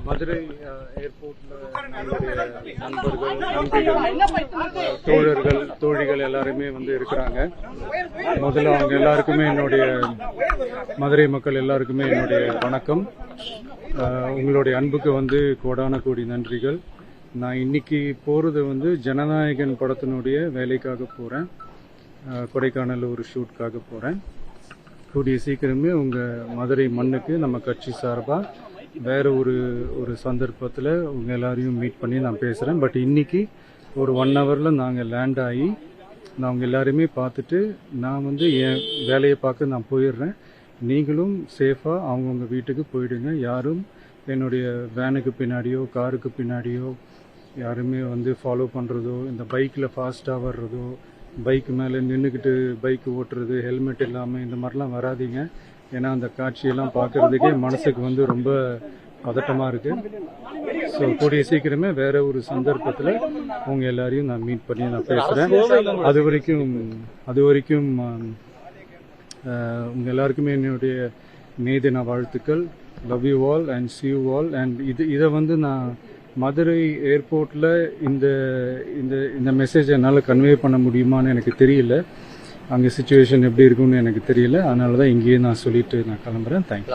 மதுரை ஏர்போர்ட்ல நண்பர்கள், தோழர்கள், தோழிகள் எல்லாருமே இருக்கிறாங்க. முதல்ல அவங்க எல்லாருக்குமே என்னுடைய மதுரை மக்கள் எல்லாருக்குமே என்னுடைய வணக்கம். உங்களுடைய அன்புக்கு கோடான கோடி நன்றிகள். நான் இன்னைக்கு போறது ஜனநாயகன் படத்தினுடைய வேலைக்காக போறேன். கொடைக்கானல் ஒரு ஷூட்காக போறேன். கூடிய சீக்கிரமே உங்க மதுரை மண்ணுக்கு நம்ம கட்சி சார்பா வேற ஒரு சந்தர்ப்பத்தில் உங்க எல்லாரையும் மீட் பண்ணி நான் பேசுறேன். பட் இன்னைக்கு ஒரு 1 ஹவர்ல நாங்கள் லேண்ட் ஆகி நான் உங்க எல்லாருமே பார்த்துட்டு நான் என் வேலையை பார்க்க நான் போயிடுறேன். நீங்களும் சேஃபா அவங்கவுங்க வீட்டுக்கு போயிடுங்க. யாரும் என்னுடைய வேனுக்கு பின்னாடியோ காருக்கு பின்னாடியோ யாருமே ஃபாலோ பண்றதோ, இந்த பைக்ல ஃபாஸ்டா வர்றதோ, பைக் மேலே நின்றுக்கிட்டு பைக் ஓட்டுறது, ஹெல்மெட் இல்லாமல் இந்த மாதிரிலாம் வராதிங்க. ஏன்னா அந்த காட்சியெல்லாம் பார்க்கறதுக்கே மனசுக்கு ரொம்ப பதட்டமாக இருக்கு. ஸோ கூடிய சீக்கிரமே வேற ஒரு சந்தர்ப்பத்தில் உங்க எல்லாரையும் நான் மீட் பண்ணி நான் பேசுகிறேன். அது வரைக்கும் உங்க எல்லாருக்குமே என்னுடைய மே தின வாழ்த்துக்கள். Love you all and see you all. And இதை நான் மதுரை ஏர்போர்ட்டில் இந்த மெசேஜ் என்னால் கன்வே பண்ண முடியுமான்னு எனக்கு தெரியல. அங்கே சிச்சுவேஷன் எப்படி இருக்குன்னு எனக்கு தெரியல. அதனால தான் இங்கேயே நான் சொல்லிட்டு நான் கிளம்புறேன். தேங்க்யூ.